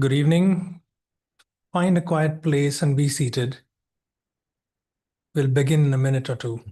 Good evening. Find a quiet place and be seated. We'll begin in a minute or two.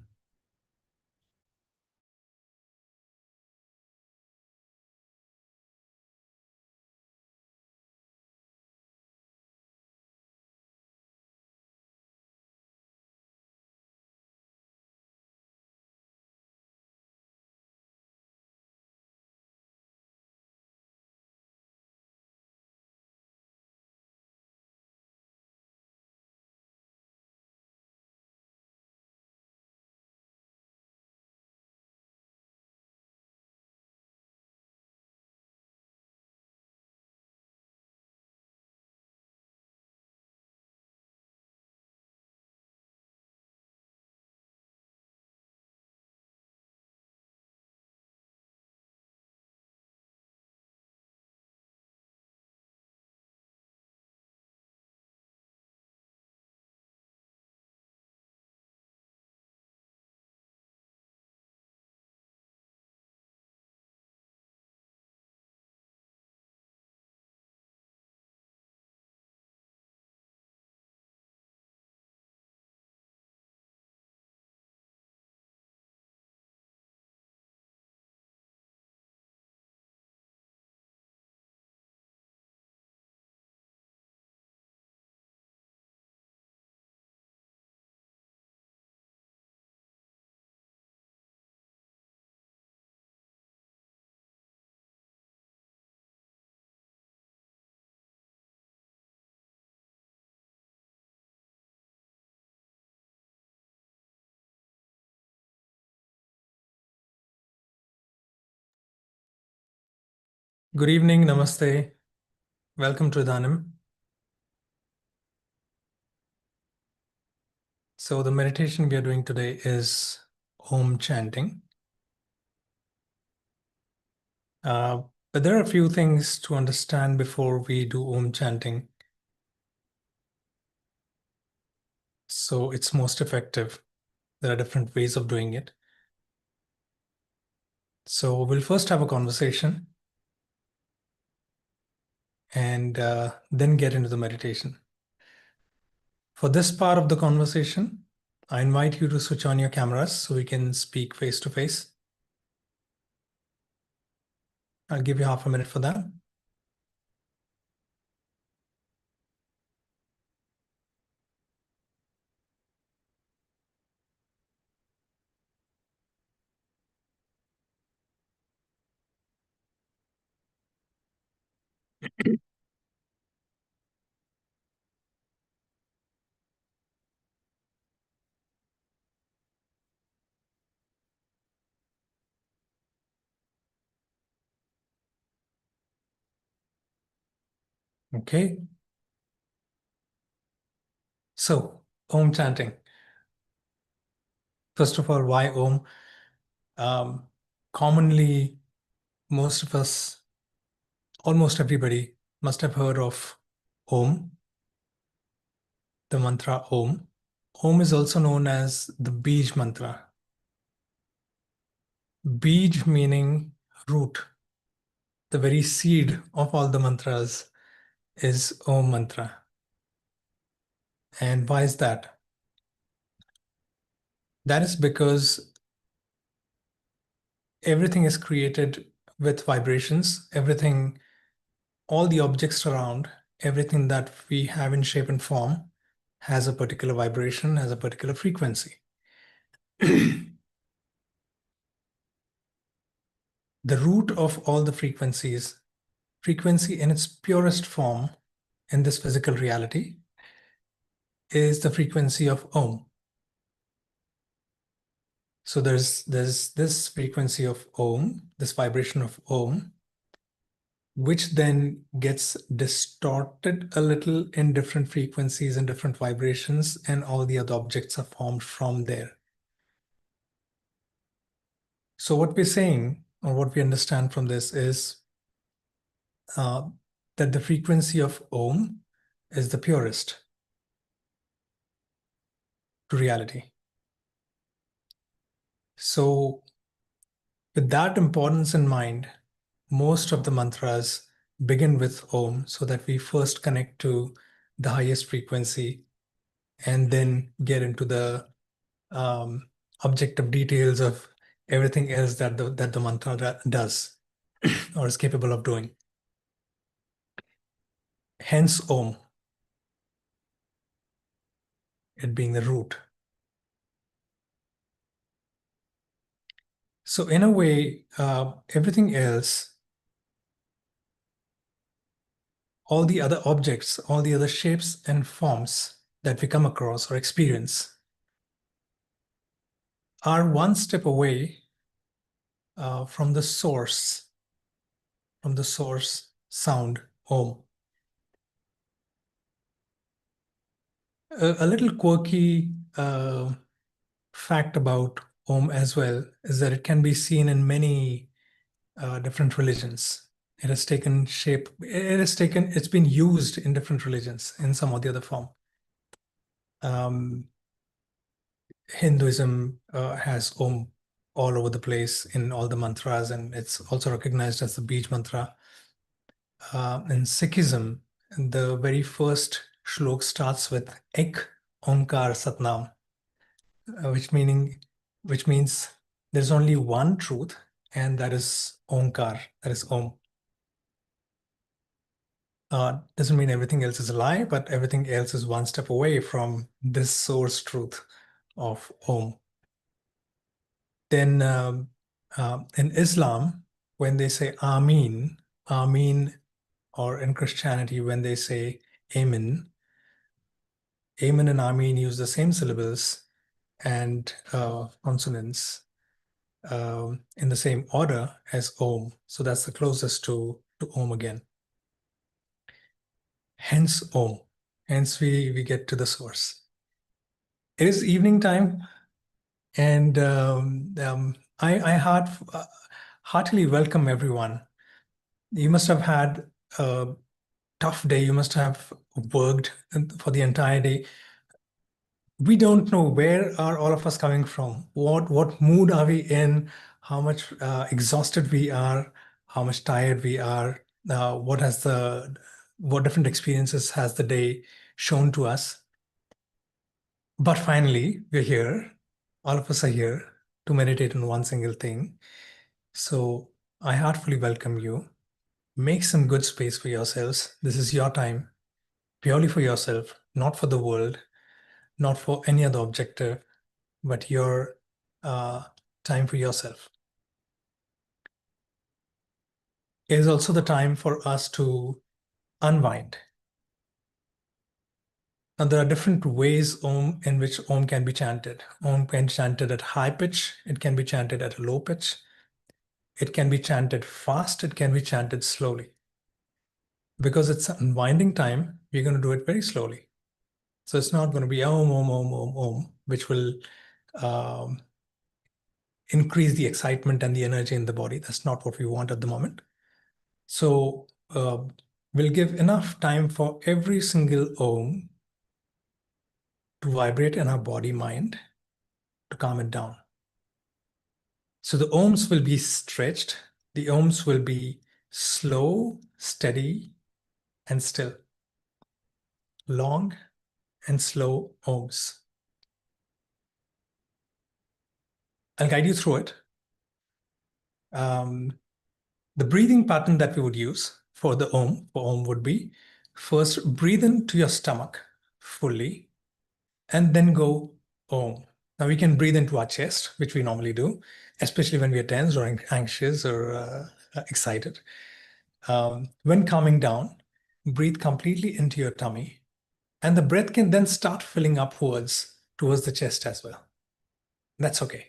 Good evening, namaste. Welcome to Idanim. So the meditation we are doing today is Om chanting. But there are a few things to understand before we do Om chanting. So it's most effective. There are different ways of doing it. So we'll first have a conversation and then get into the meditation. For this part of the conversation, I invite you to switch on your cameras so we can speak face to face. I'll give you half a minute for that. Okay. So, Om chanting. First of all, why Om? Commonly, most of us, almost everybody, must have heard of Om, the mantra Om. Om is also known as the Bij mantra. Bij meaning root. The very seed of all the mantras is Om mantra. And why is that? That is because everything is created with vibrations. Everything, all the objects around, everything that we have in shape and form has a particular vibration, has a particular frequency. The root of all the frequencies, frequency in its purest form in this physical reality, is the frequency of Om. So there's this frequency of Om, this vibration of Om, which then gets distorted a little in different frequencies and different vibrations, and all the other objects are formed from there. So what we're saying, or what we understand from this, is that the frequency of Om is the purest to reality. So with that importance in mind, most of the mantras begin with Om so that we first connect to the highest frequency and then get into the objective details of everything else that the mantra does or is capable of doing. Hence Om, it being the root. So in a way, everything else, all the other objects, all the other shapes and forms that we come across or experience are one step away from the source sound, Om. A little quirky fact about Om as well is that it can be seen in many different religions. It has taken shape, it's been used in different religions in some or the other form. Hinduism has Om all over the place in all the mantras, and it's also recognized as the Beej mantra. In Sikhism, the very first shlok starts with Ek Omkar Satnam, which means there's only one truth, and that is Omkar, that is Om. Doesn't mean everything else is a lie, but everything else is one step away from this source truth of Om. Then in Islam, when they say Ameen, Ameen, or in Christianity, when they say Amen, Amen and Ameen use the same syllables and consonants in the same order as Om. So that's the closest to Om again. Hence Om. Hence we get to the source. It is evening time, and I heartily welcome everyone. You must have had a tough day. You must have worked for the entire day. We don't know where are all of us coming from. What mood are we in? How much exhausted we are? How much tired we are? What different experiences has the day shown to us? But finally, we're here. All of us are here to meditate on one single thing. So I heartfully welcome you. Make some good space for yourselves. This is your time, purely for yourself, not for the world, not for any other objective, but your time for yourself. It is also the time for us to unwind. Now, there are different ways in which Om can be chanted. Om can be chanted at high pitch. It can be chanted at a low pitch. It can be chanted fast. It can be chanted slowly. Because it's unwinding time, we're going to do it very slowly. So it's not going to be Om, Om, Om, Om, Om, which will um, increase the excitement and the energy in the body. That's not what we want at the moment. So we'll give enough time for every single Om to vibrate in our body mind to calm it down. So the Oms will be stretched. The Oms will be slow, steady, and still. Long and slow Oms. I'll guide you through it. The breathing pattern that we would use for the for Om would be first breathe into your stomach fully and then go Om. Now we can breathe into our chest, which we normally do, especially when we are tense or anxious or excited. When calming down, breathe completely into your tummy, and the breath can then start filling upwards towards the chest as well. That's okay.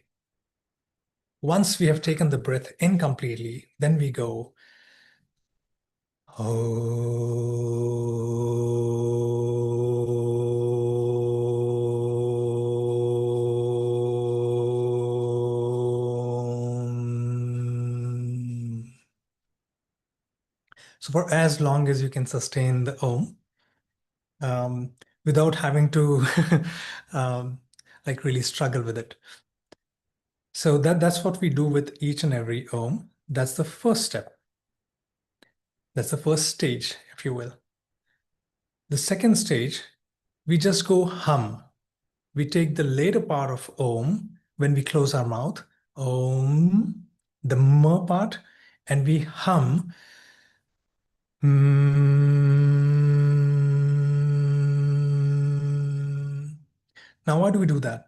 Once we have taken the breath in completely, then we go So for as long as you can sustain the Om, without having to like really struggle with it. So that's what we do with each and every Om. That's the first step. That's the first stage, if you will. The second stage, we just go hum. We take the later part of Om when we close our mouth, Om, the M part, and we hum. Mm. Now, why do we do that?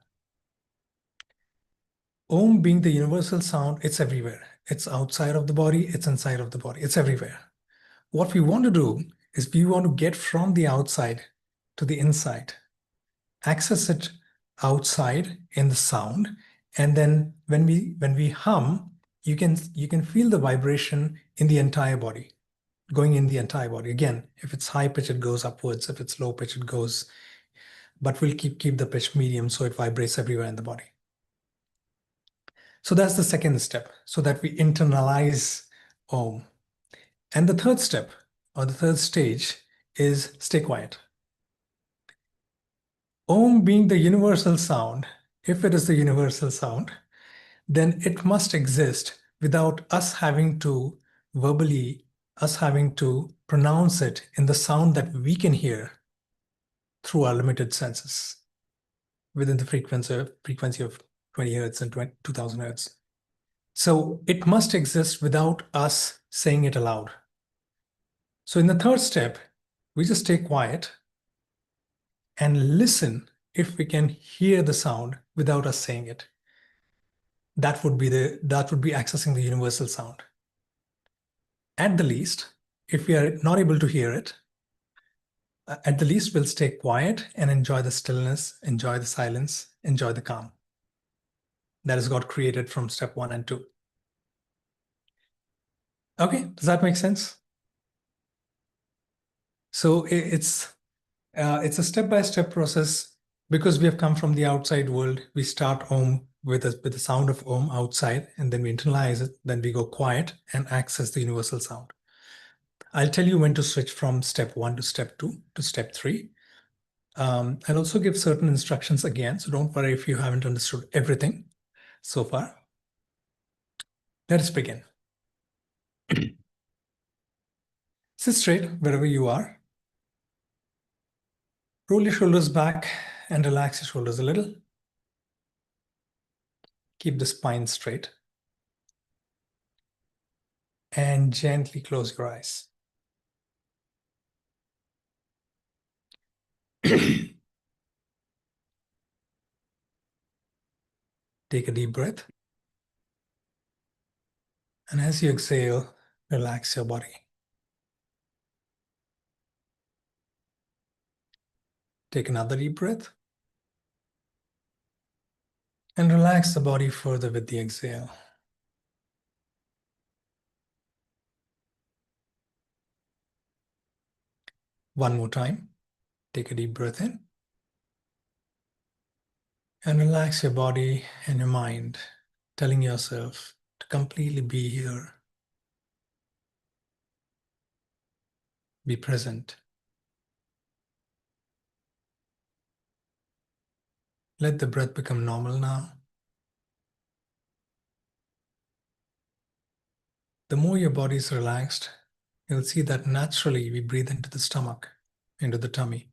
Om being the universal sound, it's everywhere. It's outside of the body, it's inside of the body, it's everywhere. What we want to do is we want to get from the outside to the inside, access it outside in the sound, and then when we hum, you can feel the vibration in the entire body, going in the entire body. Again, if it's high pitch, it goes upwards. If it's low pitch, it goes, but we'll keep the pitch medium so it vibrates everywhere in the body. So that's the second step, so that we internalize Om. And the third step, or the third stage, is stay quiet. Om being the universal sound, if it is the universal sound, then it must exist without us having to verbally, us having to pronounce it in the sound that we can hear through our limited senses within the frequency of 20 hertz and 2000 hertz. So it must exist without us saying it aloud. So in the third step, we just stay quiet and listen if we can hear the sound without us saying it. That would be accessing the universal sound. At the least, if we are not able to hear it, at the least we'll stay quiet and enjoy the stillness, enjoy the silence, enjoy the calm that is God created from step 1 and 2. Okay, does that make sense? So it's a step-by-step process because we have come from the outside world. We start Om with the sound of Om outside, and then we internalize it. Then we go quiet and access the universal sound. I'll tell you when to switch from step 1 to step 2 to step 3. I'll also give certain instructions again, so don't worry if you haven't understood everything so far. Let us begin. Sit straight wherever you are. Roll your shoulders back and relax your shoulders a little. Keep the spine straight. And gently close your eyes. Take a deep breath. And as you exhale, relax your body. Take another deep breath. And relax the body further with the exhale. One more time. Take a deep breath in. And relax your body and your mind, telling yourself to completely be here. Be present. Let the breath become normal now. The more your body is relaxed, you'll see that naturally we breathe into the stomach, into the tummy.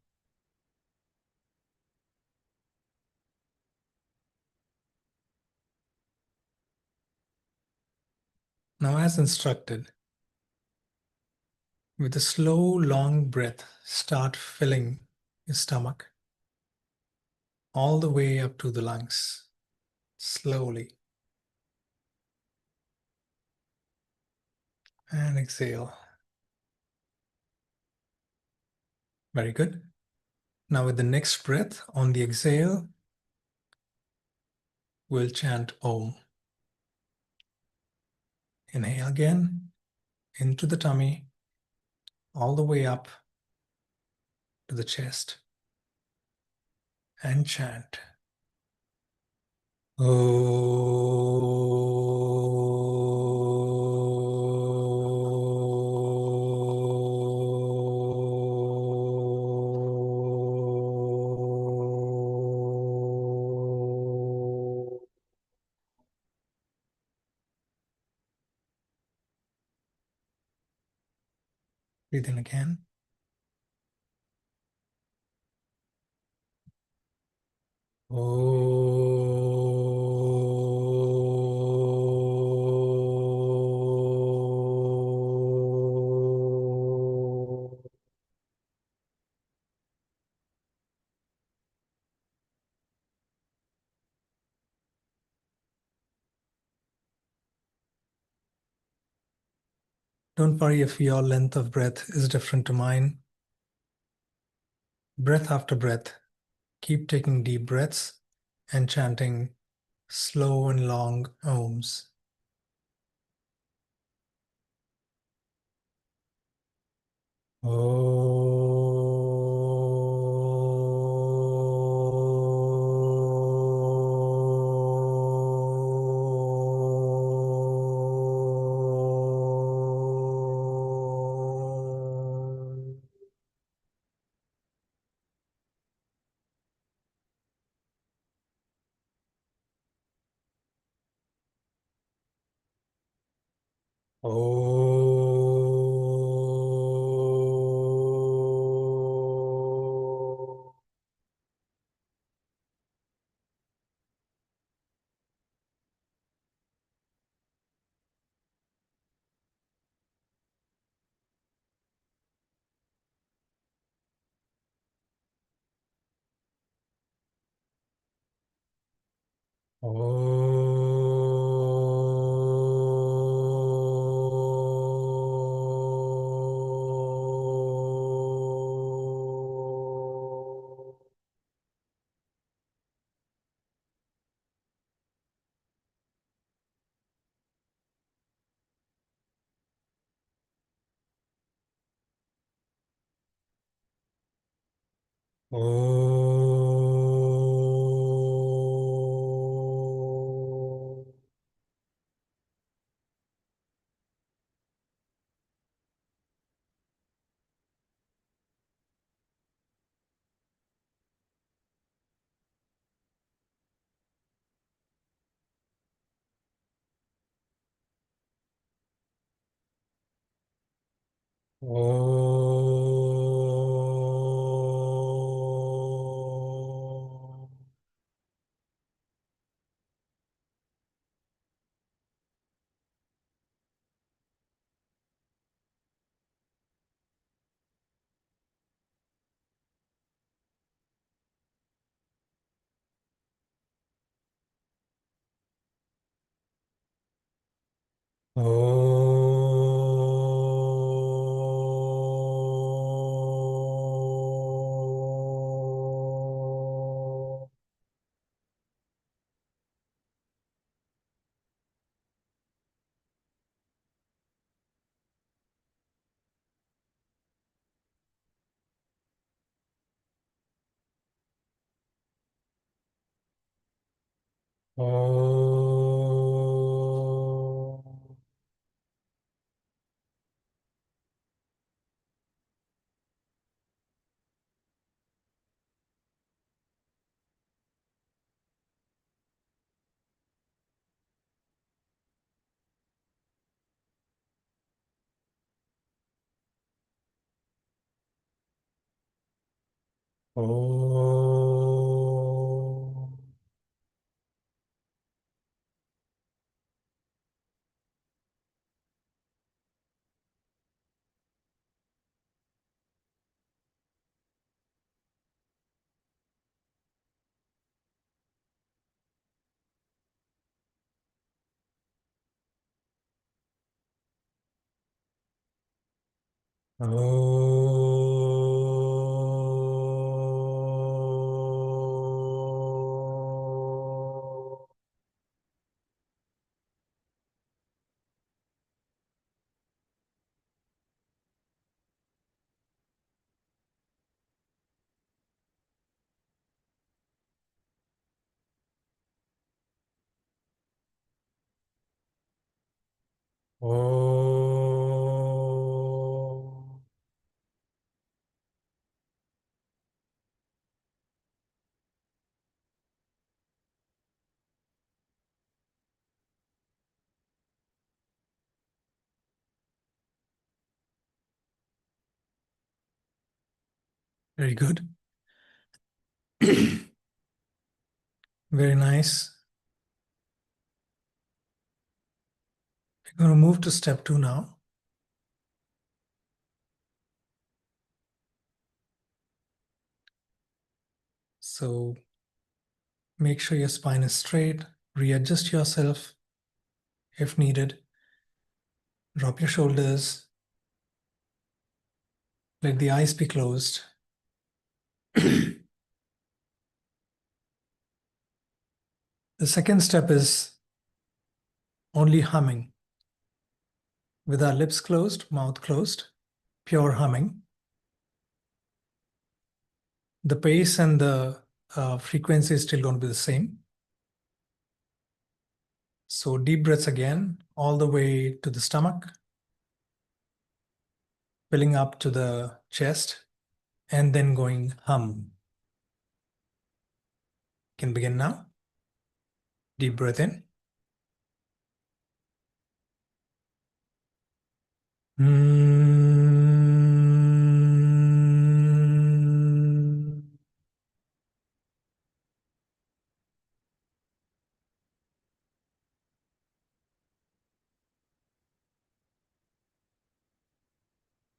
Now, as instructed, with a slow, long breath, start filling your stomach all the way up to the lungs, slowly. And exhale. Very good. Now, with the next breath, on the exhale, we'll chant Om. Inhale again, into the tummy, all the way up to the chest, and chant. Breathe in again. Don't worry if your length of breath is different to mine. Breath after breath, keep taking deep breaths and chanting slow and long ohms. Very good. Very nice. We're going to move to step 2 now. So make sure your spine is straight. Readjust yourself if needed. Drop your shoulders. Let the eyes be closed. The second step is only humming. With our lips closed, mouth closed, pure humming. The pace and the frequency is still going to be the same. So deep breaths again, all the way to the stomach, filling up to the chest, and then going hum. Can begin now. Deep breath in.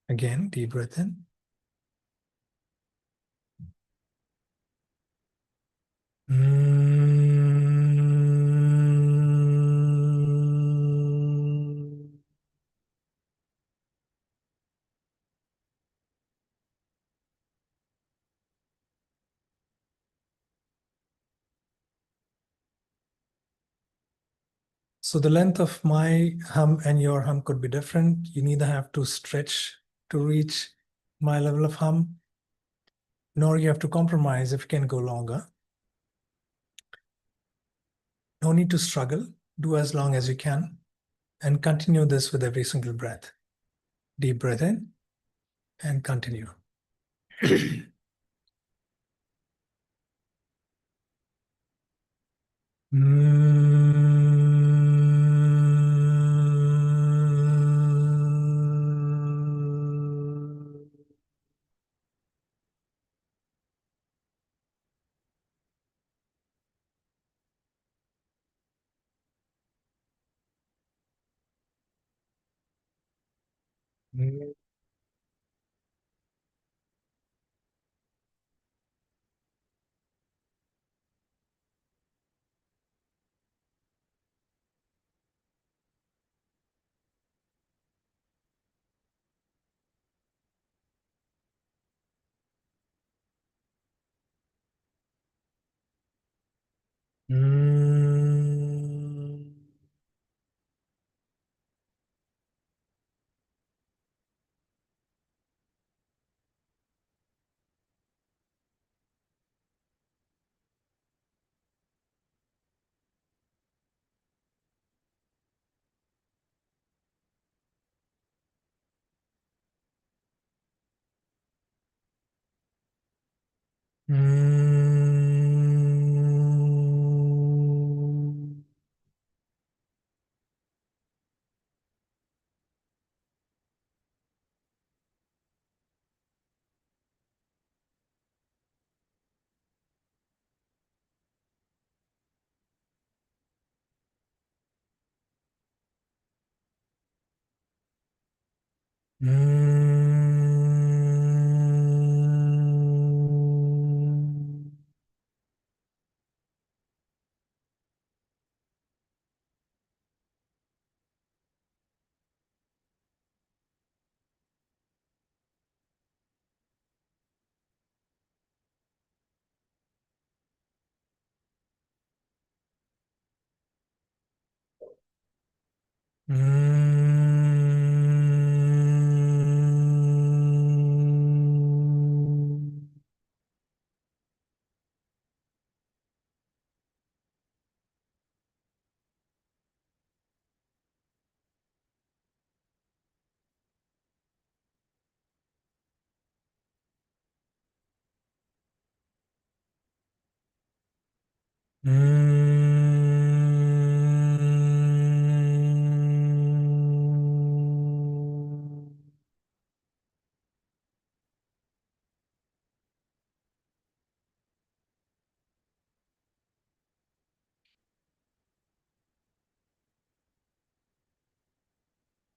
Again, deep breath in. So the length of my hum and your hum could be different. You neither have to stretch to reach my level of hum, nor you have to compromise if you can go longer. No need to struggle. Do as long as you can and continue this with every single breath. Deep breath in and continue.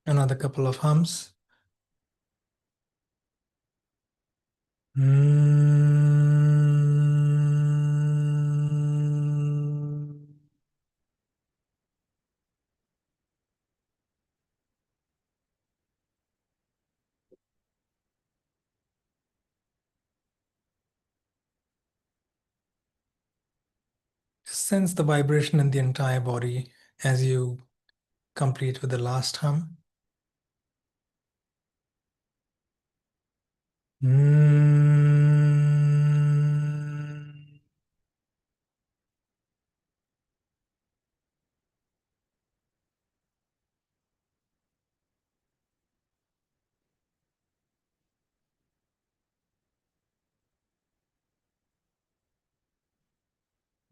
Another couple of hums. Mm. Sense the vibration in the entire body as you complete with the last hum. Mm.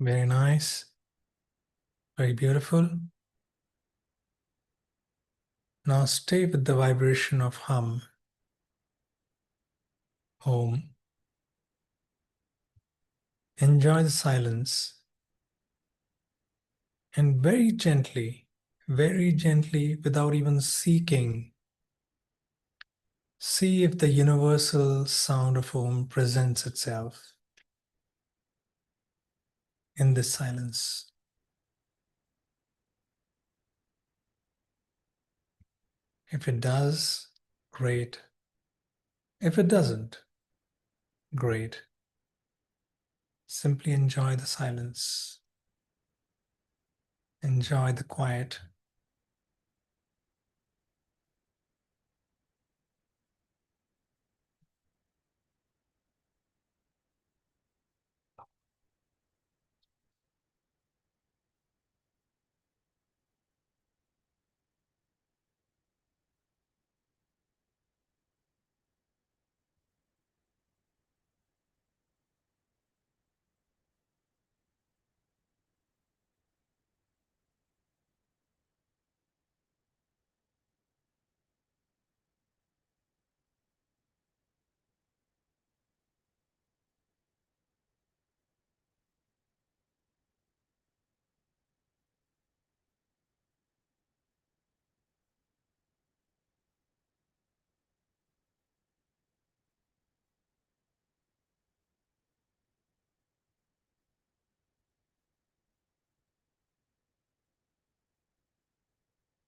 Very nice. Very beautiful. Now stay with the vibration of hum, Om. Enjoy the silence and very gently, without even seeking, see if the universal sound of Om presents itself in this silence. If it does, great. If it doesn't, great. Simply enjoy the silence. Enjoy the quiet.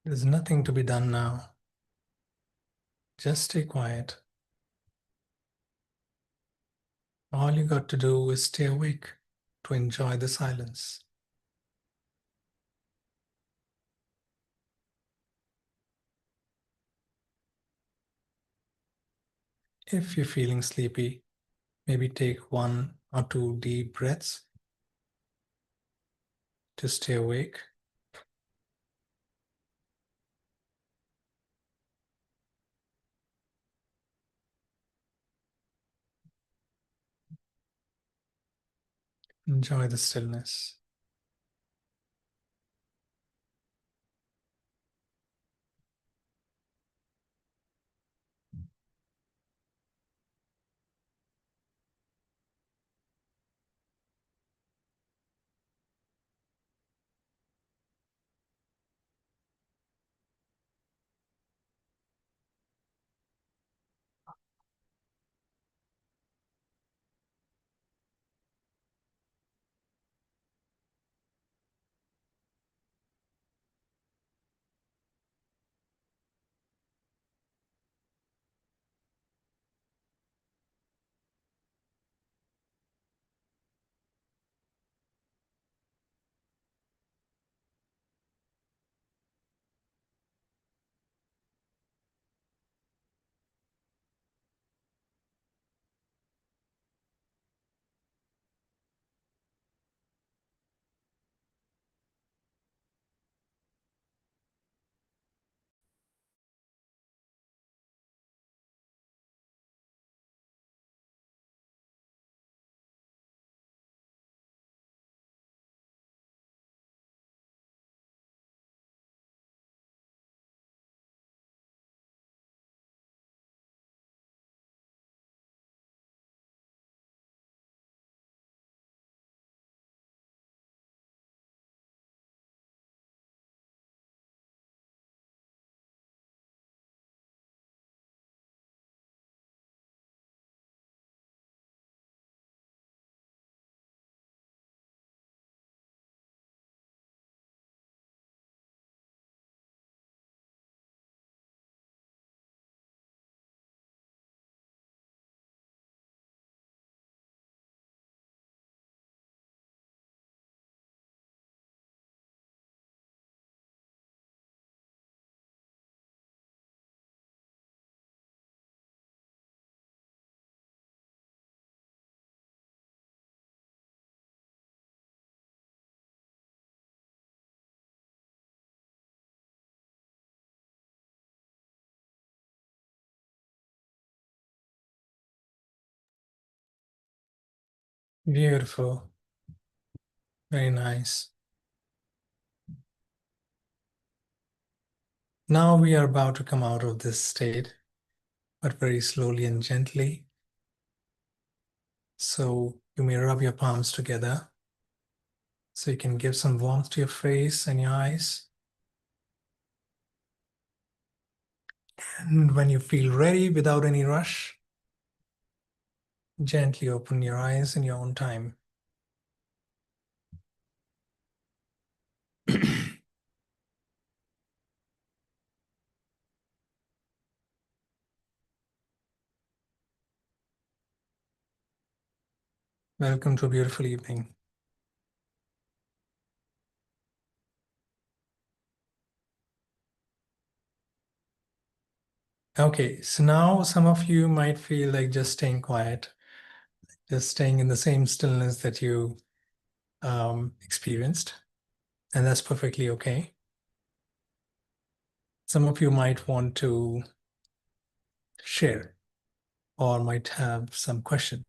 There's nothing to be done now. Just stay quiet. All you got to do is stay awake to enjoy the silence. If you're feeling sleepy, maybe take 1 or 2 deep breaths to stay awake. Enjoy the stillness. Beautiful. Very nice. Now we are about to come out of this state, but very slowly and gently. So you may rub your palms together so you can give some warmth to your face and your eyes. And when you feel ready, without any rush, gently open your eyes in your own time. Welcome to a beautiful evening. Okay, so now some of you might feel like just staying quiet, just staying in the same stillness that you experienced, and that's perfectly okay. Some of you might want to share or might have some questions.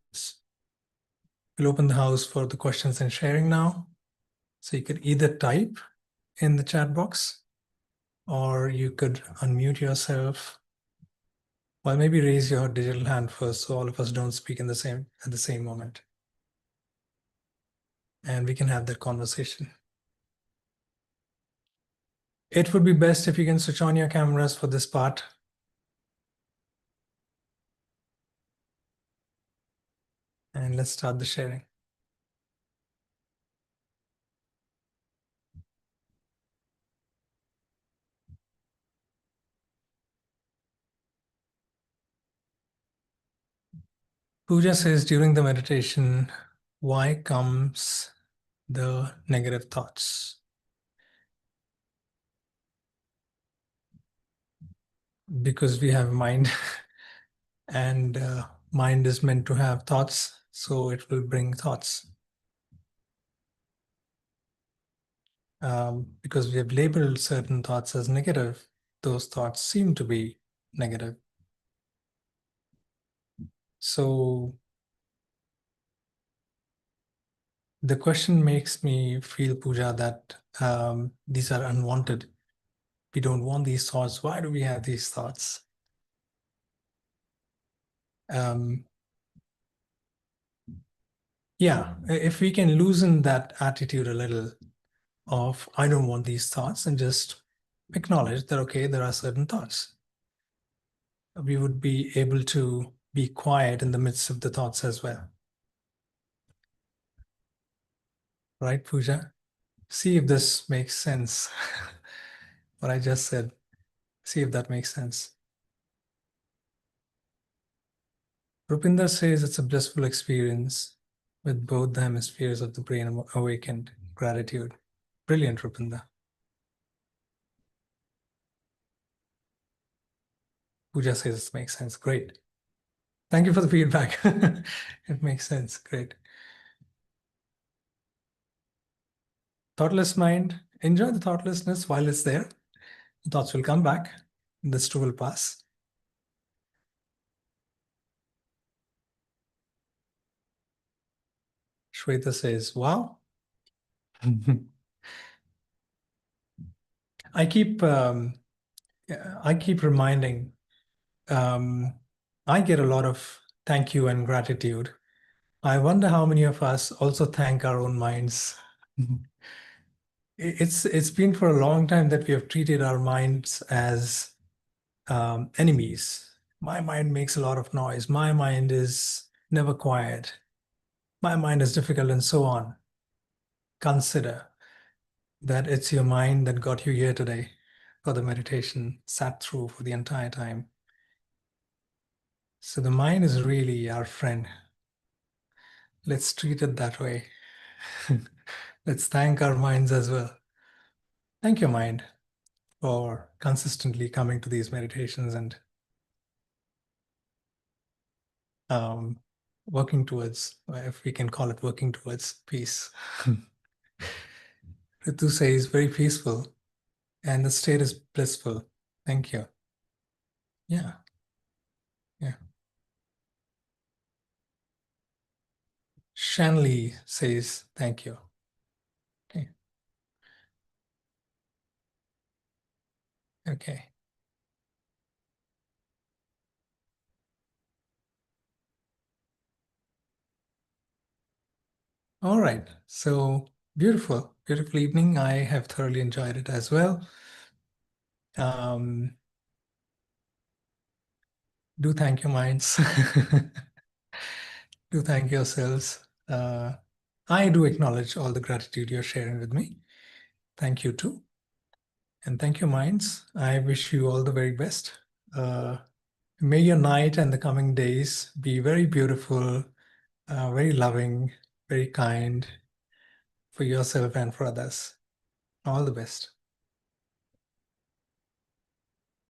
We'll open the house for the questions and sharing now. So you could either type in the chat box or you could unmute yourself. Well, maybe raise your digital hand first so all of us don't speak at the same moment. And we can have that conversation. It would be best if you can switch on your cameras for this part. And let's start the sharing. Pooja says during the meditation, why comes the negative thoughts? Because we have mind and mind is meant to have thoughts, so it will bring thoughts. Because we have labeled certain thoughts as negative, those thoughts seem to be negative. So the question makes me feel, Pooja, that these are unwanted. We don't want these thoughts. Why do we have these thoughts? Yeah, if we can loosen that attitude a little of, I don't want these thoughts, and just acknowledge that, okay, there are certain thoughts. We would be able to be quiet in the midst of the thoughts as well. Right, Pooja? See if this makes sense. What I just said. See if that makes sense. Rupinder says it's a blissful experience with both the hemispheres of the brain awakened. Gratitude. Brilliant, Rupinder. Pooja says it makes sense. Great. Thank you for the feedback. It makes sense. Great. Thoughtless mind. Enjoy the thoughtlessness while it's there. Thoughts will come back. This too will pass. Shweta says, wow. I keep reminding. I get a lot of thank you and gratitude. I wonder how many of us also thank our own minds. It's been for a long time that we have treated our minds as enemies. My mind makes a lot of noise. My mind is never quiet. My mind is difficult, and so on. Consider that it's your mind that got you here today for the meditation, sat through for the entire time. So the mind is really our friend. Let's treat it that way. Let's thank our minds as well. Thank you, mind, for consistently coming to these meditations and um, working towards, if we can call it working towards peace. Ritu says very peaceful and the state is blissful. Thank you. Yeah, yeah. Shanley says thank you. Okay. Okay. All right. So beautiful, beautiful evening. I have thoroughly enjoyed it as well. Um, do thank your minds. Do thank yourselves. I do acknowledge all the gratitude you're sharing with me. Thank you too. And thank you, minds. I wish you all the very best. Uh, may your night and the coming days be very beautiful, very loving, very kind for yourself and for others. All the best.